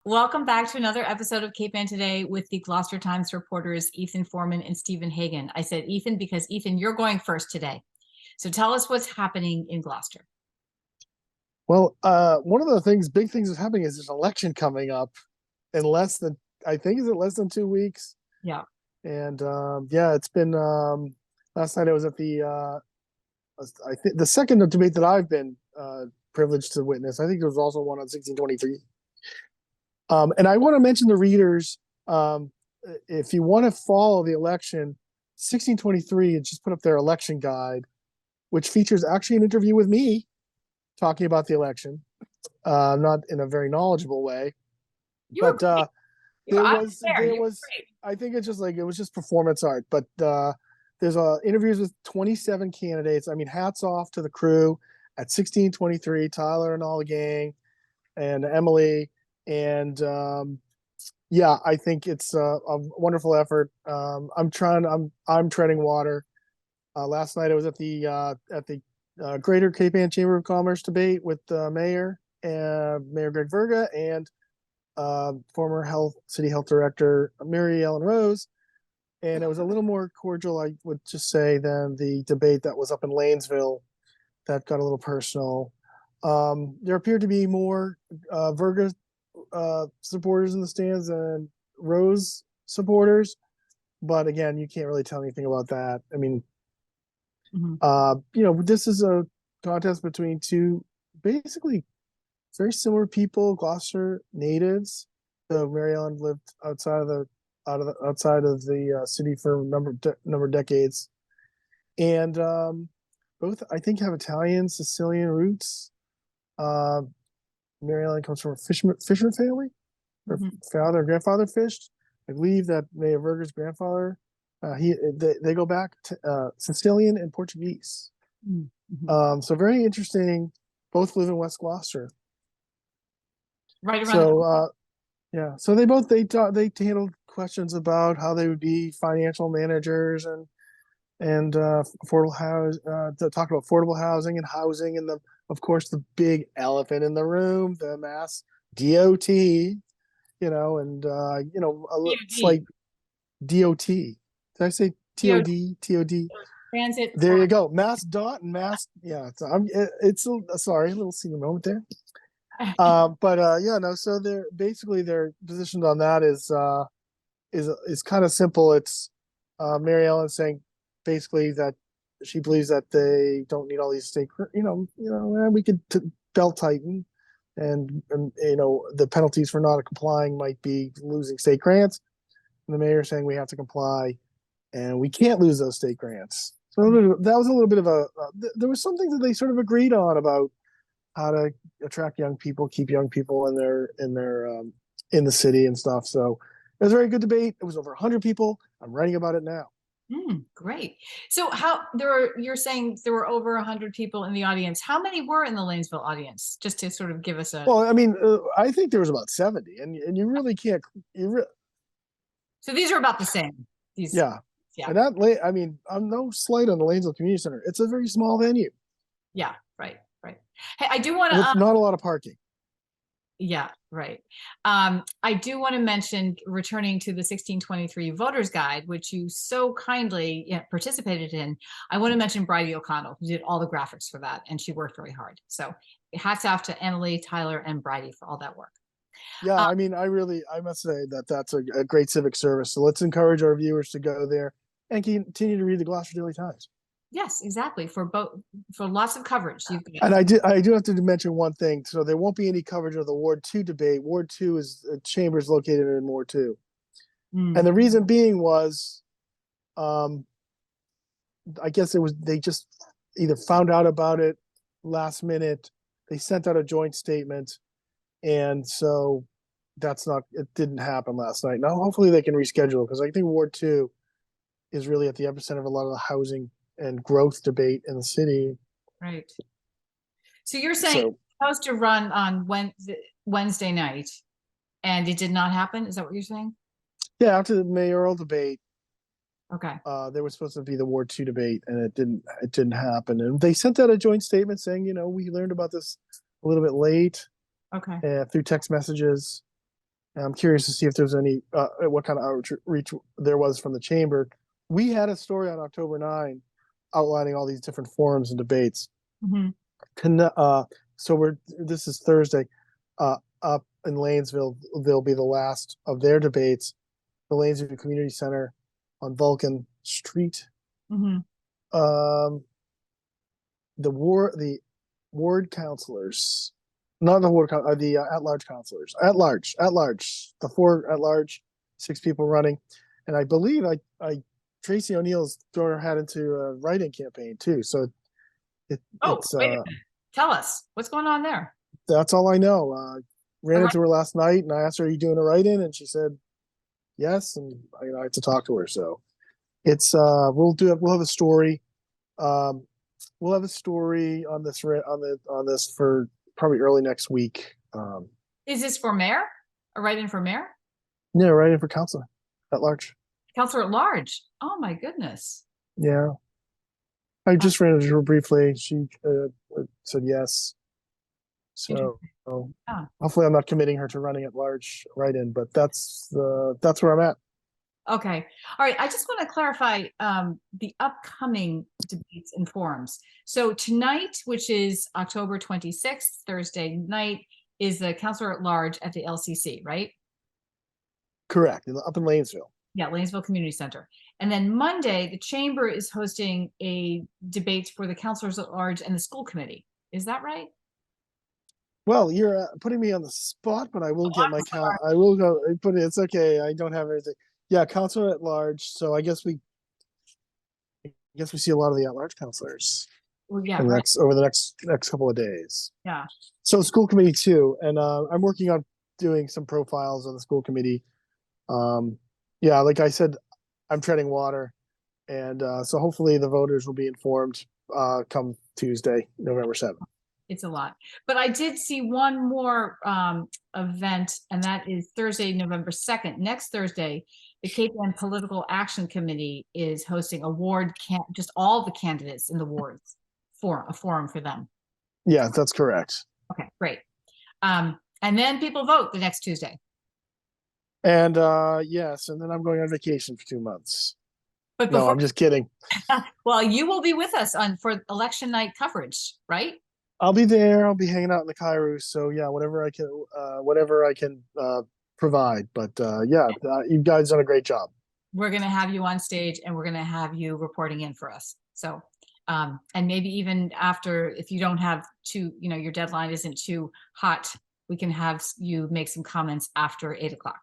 Welcome back to another episode of Cape Ann Today with the Gloucester Times reporters, Ethan Foreman and Stephen Hagan. I said Ethan because Ethan, you're going first today. So tell us what's happening in Gloucester. Well, one of the big things that's happening is there's an election coming up in less than 2 weeks. Yeah. And it's been last night I was at I think the second debate that I've been privileged to witness. I think there was also one on 1623. And I want to mention the readers, if you want to follow the election, 1623 had just put up their election guide, which features actually an interview with me talking about the election, not in a very knowledgeable way, but there was I think it was just performance art, but there's interviews with 27 candidates. I mean, hats off to the crew at 1623, Tyler and all the gang, and Emily. And I think it's a wonderful effort. I'm treading water. Last night I was at the Greater Cape Ann Chamber of Commerce debate with Mayor Greg Verga and former City Health Director Mary Ellen Rose, and it was a little more cordial, I would just say, than the debate that was up in Lanesville that got a little personal. There appeared to be more Verga supporters in the stands and Rose supporters, but again, you can't really tell anything about that. I mean, this is a contest between two basically very similar people, Gloucester natives. So Mary Ellen lived outside of the city for a number of decades, and both I think have Italian Sicilian roots. Mary Ellen comes from a fisherman family. Her father and grandfather fished. I believe that Mayor Verga's grandfather, they go back to Sicilian and Portuguese. So very interesting. Both live in West Gloucester. Right around. So they handled questions about how they would be financial managers and affordable talk about affordable housing and of course the big elephant in the room, the Mass DOT, it's like DOT. Did I say TOD? TOD. Transit. There you go. Mass dot and mass. Yeah. Sorry, a little senior moment there. So they're positioned on that is kind of simple. It's Mary Ellen saying basically that she believes that they don't need all these state, we could belt tighten and the penalties for not complying might be losing state grants. And the mayor saying we have to comply and we can't lose those state grants. So that was a little bit of there was something that they sort of agreed on about how to attract young people, keep young people in the city and stuff. So it was a very good debate. It was over 100 people. I'm writing about it now. Great. So you're saying there were over 100 people in the audience. How many were in the Lanesville audience? Just to sort of give us a. Well, I mean, I think there was about 70, and you really can't. So these are about the same. Yeah. And I mean, I'm no slight on the Lanesville Community Center. It's a very small venue. Yeah. Right. Hey, I do want to. With not a lot of parking. Yeah, right. I do want to mention, returning to the 1623 Voters Guide, which you so kindly participated in. I want to mention Bridie O'Connell, who did all the graphics for that, and she worked very hard. So hats off to Emily, Tyler, and Bridie for all that work. Yeah, I mean, I must say that's a great civic service. So let's encourage our viewers to go there and continue to read the Gloucester Daily Times. Yes, exactly. For lots of coverage. And I do have to mention one thing. So there won't be any coverage of the Ward 2 debate. Ward 2 is chambers located in Ward 2. And the reason being was, I guess they just either found out about it last minute. They sent out a joint statement. And so it didn't happen last night. Now, hopefully they can reschedule, because I think Ward 2 is really at the epicenter of a lot of the housing and growth debate in the city. Right. So you're saying it's supposed to run on Wednesday night, and it did not happen? Is that what you're saying? Yeah, after the mayoral debate. Okay. There was supposed to be the Ward 2 debate, and it didn't happen. And they sent out a joint statement saying, we learned about this a little bit late. Okay. Through text messages. And I'm curious to see if there's any what kind of outreach there was from the chamber. We had a story on October 9 outlining all these different forums and debates. Mhm. So this is Thursday. Up in Lanesville, there'll be the last of their debates. The Lanesville Community Center on Vulcan Street. Mhm. Um, the ward counselors, not the ward, the at-large counselors, at large, the 4 at-large, 6 people running, and I believe Tracy O'Neill's throwing her hat into a write-in campaign too. So Oh, it's wait a minute. Tell us what's going on there. that's all I know. Ran All into her last night and I asked her, "Are you doing a write-in?" And she said yes, and I had to talk to her. So it's we'll have a story. Um, we'll have a story on this for probably early next week. Is this for mayor? A write-in for mayor? Yeah, right in for council at large. Counselor at large? Oh my goodness. Yeah, I just ran into her briefly. She said yes. So Interesting. Yeah. hopefully, I'm not committing her to running at large right in, but that's where I'm at. Okay. All right. I just want to clarify the upcoming debates and forums. So tonight, which is October 26th, Thursday night, is the counselor at large at the LCC, right? Correct. Up in Lanesville. Yeah, Lanesville Community Center. And then Monday, the chamber is hosting a debate for the counselors at large and the school committee. Is that right? Well, you're putting me on the spot, but I will Oh, get I'm my sorry. count. I will go. But it's okay. I don't have anything. Yeah, counselor at large. So I guess we see a lot of the at large counselors Well, yeah, in the right. next over the next couple of days. Yeah. So school committee too, and I'm working on doing some profiles on the school committee. Yeah, like I said, I'm treading water, and so hopefully the voters will be informed come Tuesday, November 7th. It's a lot. But I did see one more event, and that is Thursday, November 2nd. Next Thursday, the Cape Ann Political Action Committee is hosting a ward camp, just all the candidates in the wards for a forum for them. Yeah, that's correct. Okay, great. And then people vote the next Tuesday. And yes, and then I'm going on vacation for 2 months. But No, before, I'm just kidding. well, you will be with us on for election night coverage, right? I'll be there. I'll be hanging out in the Kairos. So yeah, whatever I can provide. But yeah, you guys done a great job. We're going to have you on stage and we're going to have you reporting in for us. So, and maybe even after, if you don't have too, your deadline isn't too hot, we can have you make some comments after 8 o'clock.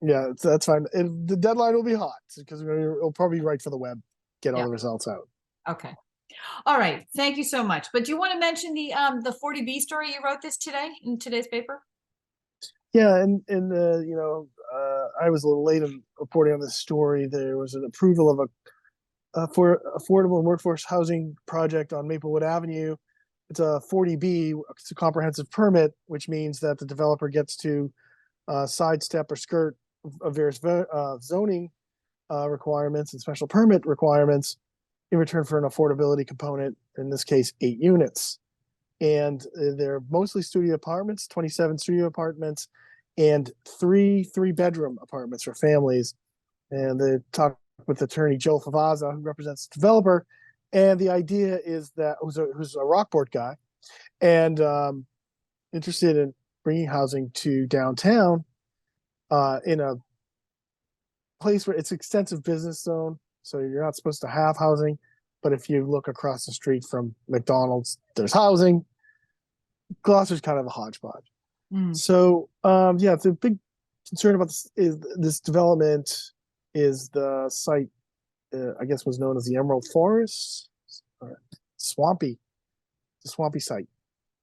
Yeah, that's fine. The deadline will be hot because it'll probably be right for the web, get all Yeah. the results out. Okay. All right. Thank you so much. But do you want to mention the 40B story you wrote today in today's paper? Yeah, and I was a little late in reporting on this story. There was an approval of for affordable and workforce housing project on Maplewood Avenue. It's a 40B. It's a comprehensive permit, which means that the developer gets to sidestep or skirt of various zoning requirements and special permit requirements in return for an affordability component. In this case, 8 units, and they're mostly studio apartments, 27 studio apartments, and three bedroom apartments for families. And they talked with attorney Joel Favaza, who represents the developer. And the idea is that who's a Rockport guy, and interested in bringing housing to downtown in a place where it's extensive business zone. So you're not supposed to have housing, but if you look across the street from McDonald's, there's housing. Gloucester's kind of a hodgepodge. Mm. So yeah, the big concern about this development is the site. I guess was known as the Emerald Forest, swampy, the swampy site.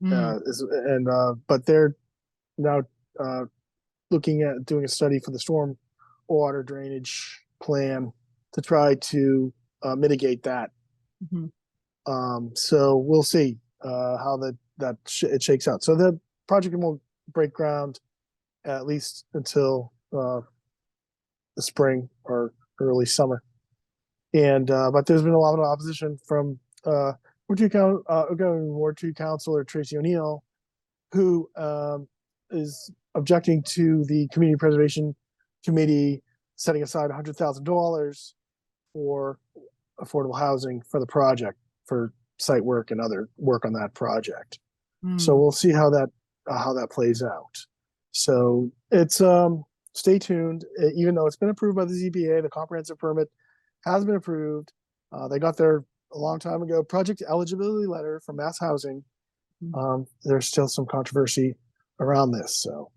Mm. But they're now looking at doing a study for the storm water drainage plan to try to mitigate that. Mm-hmm. So we'll see how it shakes out. So the project won't break ground at least until the spring or early summer. And but there's been a lot of opposition from Ward 2 Councilor Tracy O'Neill, who is objecting to the Community Preservation Committee setting aside $100,000 for affordable housing for the project, for site work and other work on that project. So Hmm. we'll see how that plays out. So it's stay tuned. Even though it's been approved by the ZBA, the comprehensive permit has been approved. They got their a long time ago project eligibility letter from Mass Housing. There's still some controversy around this. So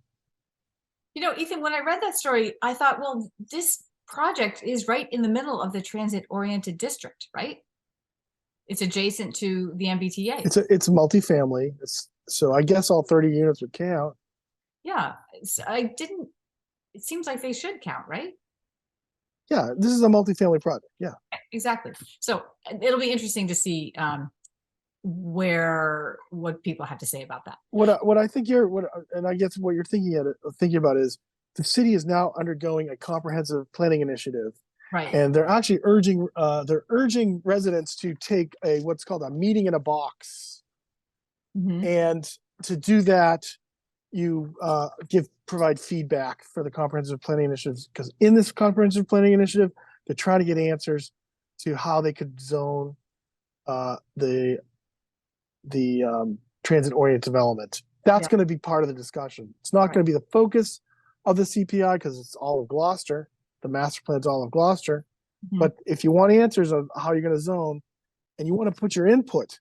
You know, Ethan, when I read that story, I thought, well, this project is right in the middle of the transit-oriented district, right? It's adjacent to the MBTA. it's multifamily. So I guess all 30 units would count. Yeah, it seems like they should count, right? Yeah, this is a multifamily project. Yeah. Exactly. So it'll be interesting to see what people have to say about that. What I think and I guess what you're thinking about is the city is now undergoing a comprehensive planning initiative, Right. and they're actually urging residents to take what's called a meeting in a box. Mhm. And to do that, you provide feedback for the comprehensive planning initiatives, because in this comprehensive planning initiative, they're trying to get answers to how they could zone the transit oriented development. That's Yeah. going to be part of the discussion. It's not going to be the focus of the CPI because it's all of Gloucester. The master plan's all of Gloucester. Mhm. But if you want answers on how you're going to zone and you want to put your input,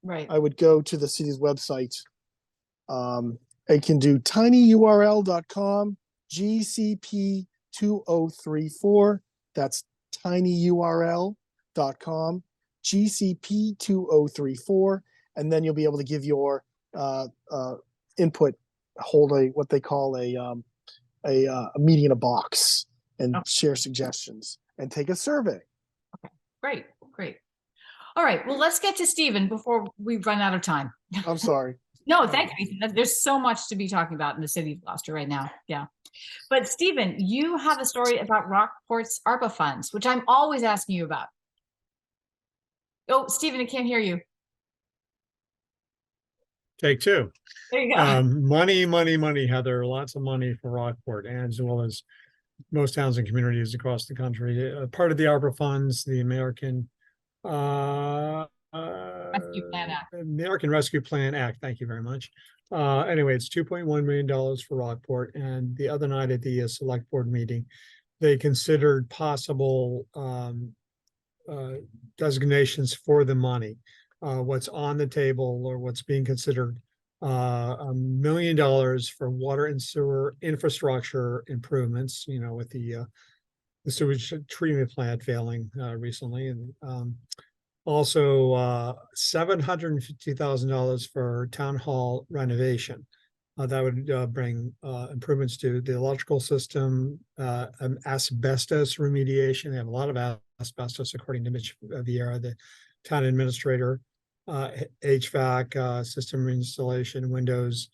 Right. I would go to the city's website. You can do tinyurl.com GCP2034. That's tinyurl.com GCP2034. And then you'll be able to give your input, hold what they call a meeting in a box, and share suggestions and take a survey. Great. All right. Well, let's get to Stephen before we run out of time. I'm sorry. No, thank you, Ethan. There's so much to be talking about in the city of Gloucester right now. Yeah. But Stephen, you have a story about Rockport's ARPA funds, which I'm always asking you about. Oh, Stephen, I can't hear you. Take two. There you go. Money, Heather. Lots of money for Rockport, and as well as most towns and communities across the country. Part of the ARPA funds, the American Rescue Plan Act. American Rescue Plan Act. Thank you very much. Anyway, it's $2.1 million for Rockport. And the other night at the select board meeting, they considered possible designations for the money. What's on the table or what's being considered, $1 million for water and sewer infrastructure improvements, with the sewage treatment plant failing recently, and also $750,000 for town hall renovation. That would bring improvements to the electrical system, asbestos remediation. They have a lot of asbestos, according to Mitch Vieira, the town administrator. HVAC system installation, windows.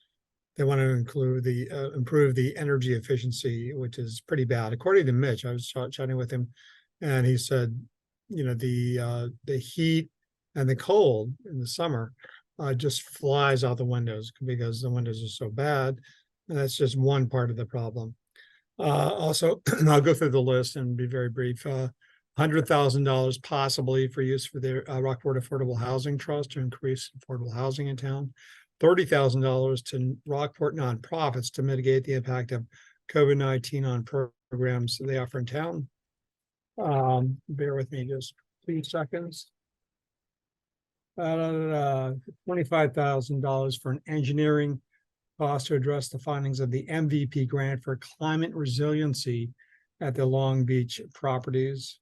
They want to include improve the energy efficiency, which is pretty bad. According to Mitch, I was chatting with him, and he said, the heat and the cold in the summer just flies out the windows because the windows are so bad. And that's just one part of the problem. Also, I'll go through the list and be very brief. $100,000 possibly for use for the Rockport Affordable Housing Trust to increase affordable housing in town. $30,000 to Rockport nonprofits to mitigate the impact of COVID-19 on programs they offer in town. Bear with me just 3 seconds. $25,000 for an engineering cost to address the findings of the MVP grant for climate resiliency at the Long Beach properties.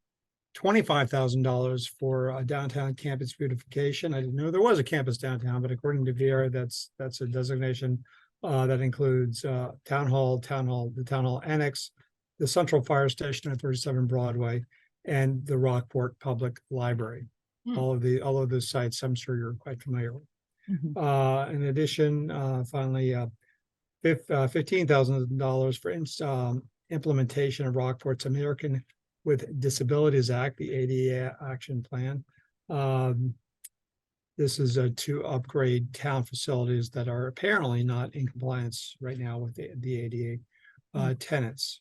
$25,000 for downtown campus beautification. I didn't know there was a campus downtown, but according to Vieira, that's a designation that includes the town hall annex, the central fire station at 37 Broadway, and the Rockport Public Library. All of those sites, I'm sure you're quite familiar with. In addition, finally, $15,000 for implementation of Rockport's American with Disabilities Act, the ADA Action Plan. this is to upgrade town facilities that are apparently not in compliance right now with the ADA tenants.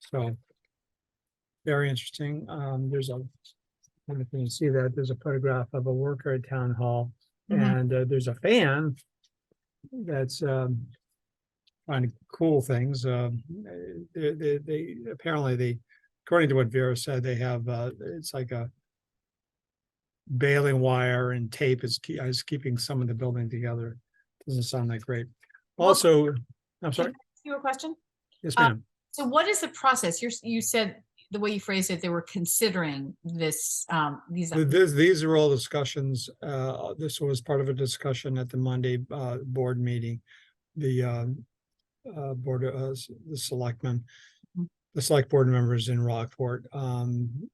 So very interesting. There's a, I don't know if you can see that, there's a photograph of a worker at town hall, and there's a fan that's trying to cool things. They apparently according to what Vera said, they have it's like a baling wire and tape is keeping some of the building together. Doesn't sound that great. Also, I'm sorry. Can I ask you a question? Yes, ma'am. So what is the process? You said the way you phrased it, they were considering this, These are all discussions. This was part of a discussion at the Monday board meeting. The board, the selectmen, the select board members in Rockport. and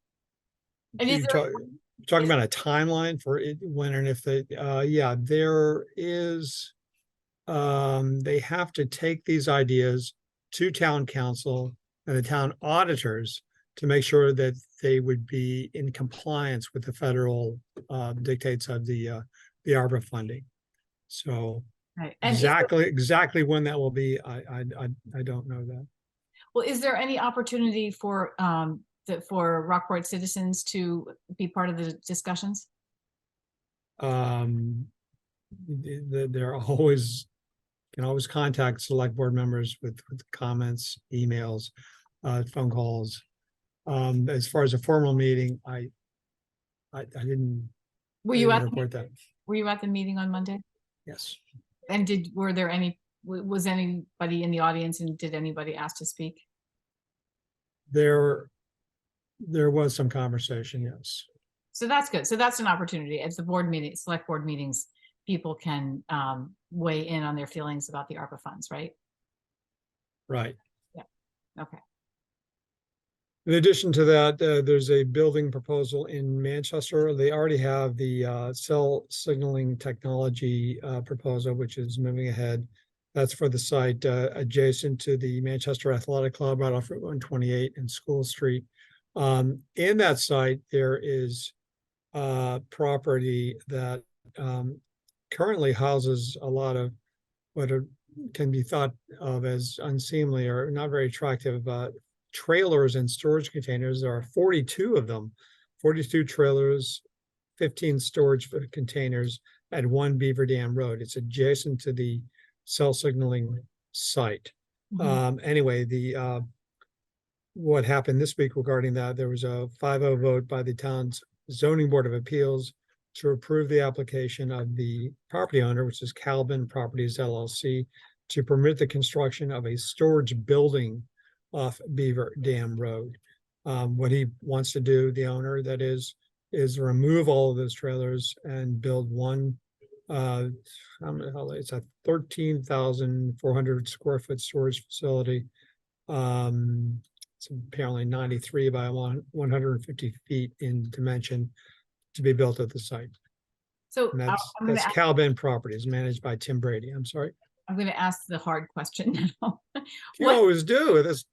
is there, Talking about a timeline for it, when and if they, yeah, there is, they have to take these ideas to town council and the town auditors to make sure that they would be in compliance with the federal dictates of the ARPA funding. So right. And exactly when that will be, I don't know that. well, is there any opportunity for for Rockport citizens to be part of the discussions? They're always, can always contact select board members with comments, emails, phone calls. As far as a formal meeting, I didn't. Were you at report that? Were you at the meeting on Monday? Yes. And were there any? Was anybody in the audience, and did anybody ask to speak? There was some conversation, yes. So that's good. So that's an opportunity. As the board meeting, select board meetings, people can weigh in on their feelings about the ARPA funds, right? Right. Yeah. Okay. In addition to that, there's a building proposal in Manchester. They already have the cell signaling technology proposal, which is moving ahead. That's for the site adjacent to the Manchester Athletic Club right off Route 128 and School Street. In that site, there is property that currently houses a lot of what can be thought of as unseemly or not very attractive trailers and storage containers. There are 42 of them, 42 trailers, 15 storage containers at 1 Beaver Dam Road. It's adjacent to the cell signaling site. Anyway, what happened this week regarding that, there was a 5-0 vote by the town's zoning board of appeals to approve the application of the property owner, which is Calvin Properties LLC, to permit the construction of a storage building off Beaver Dam Road. What he wants to do, the owner, that is remove all of those trailers and build one, it's a 13,400 square foot storage facility. It's apparently 93 by 150 feet in dimension to be built at the site. So and that's Calvin Properties, managed by Tim Brady. I'm sorry. I'm going to ask the hard question now. You always do. That's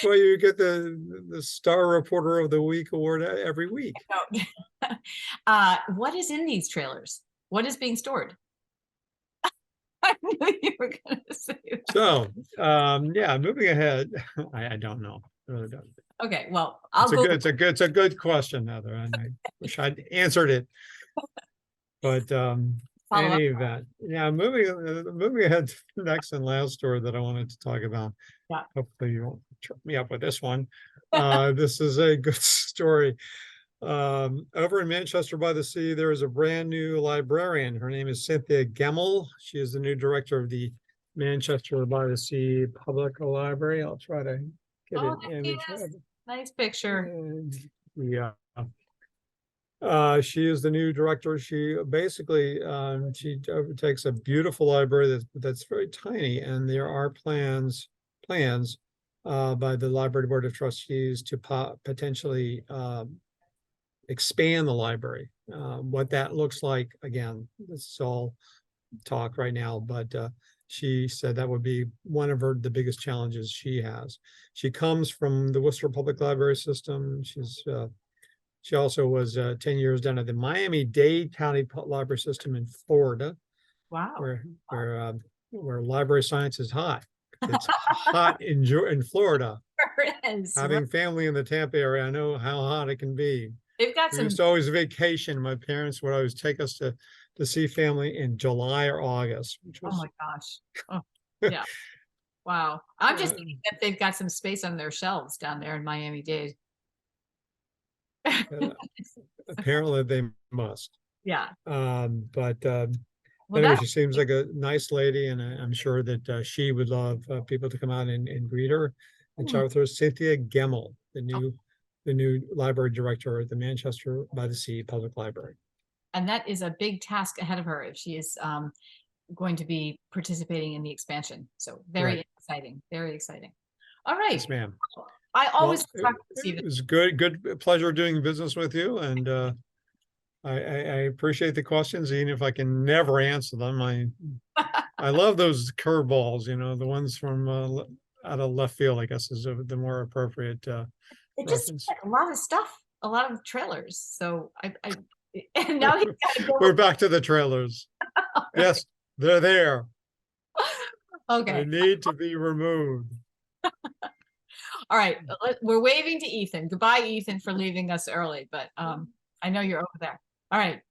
why you get the Star Reporter of the Week award every week. What is in these trailers? What is being stored? I knew you were going to say that. So, yeah, moving ahead. I don't know. I really don't. Okay, well, It's a good question, Heather, and I wish I'd answered it. But any event, yeah, moving ahead to the next and last story that I wanted to talk about. Yeah. Hopefully you won't trip me up with this one. This is a good story. Over in Manchester by the Sea, there is a brand new librarian. Her name is Cynthia Gemmell. She is the new director of the Manchester by the Sea Public Library. I'll try to get an image. Nice picture. And, yeah. She is the new director. She basically she overtakes a beautiful library that's very tiny, and there are plans by the library board of trustees to potentially expand the library. What that looks like, again, this is all talk right now, but she said that would be one of the biggest challenges she has. She comes from the Worcester Public Library system. She's She also was 10 years down at the Miami-Dade County Library System in Florida, Wow. where library science is hot. It's hot in Florida. It is. Having family in the Tampa area, I know how hot it can be. They've got We some, used to always vacation. My parents would always take us to see family in July or August, which oh was my gosh. Oh, yeah. Wow. I'm just thinking that they've got some space on their shelves down there in Miami-Dade. apparently they must. Yeah. But Well, anyway, that, she seems like a nice lady, and I'm sure that she would love people to come out and greet her and chat with her. Cynthia Gemmell, the new library director at the Manchester by the Sea Public Library. and that is a big task ahead of her if she is going to be participating in the expansion. So very Right. exciting. Very exciting. All right. Yes, ma'am. I always Well, talk to it was good pleasure doing business with you, and I appreciate the questions, even if I can never answer them. I love those curveballs, the ones from out of left field, I guess is the more appropriate it just reference. a lot of stuff, a lot of trailers. So I and now he's got to go. We're back to the trailers. Yes, they're there. Okay. They need to be removed. All right. We're waving to Ethan. Goodbye, Ethan, for leaving us early, but I know you're over there. All right.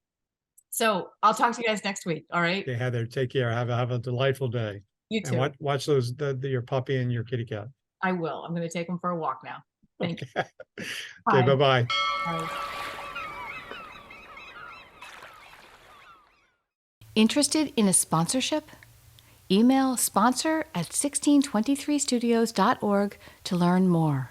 So I'll talk to you guys next week. All right. Okay, Heather, take care. Have a delightful day. You too. And watch those your puppy and your kitty cat. I will. I'm going to take them for a walk now. Thank you. Okay, bye-bye. Bye. Interested in a sponsorship? Email sponsor@1623studios.org to learn more.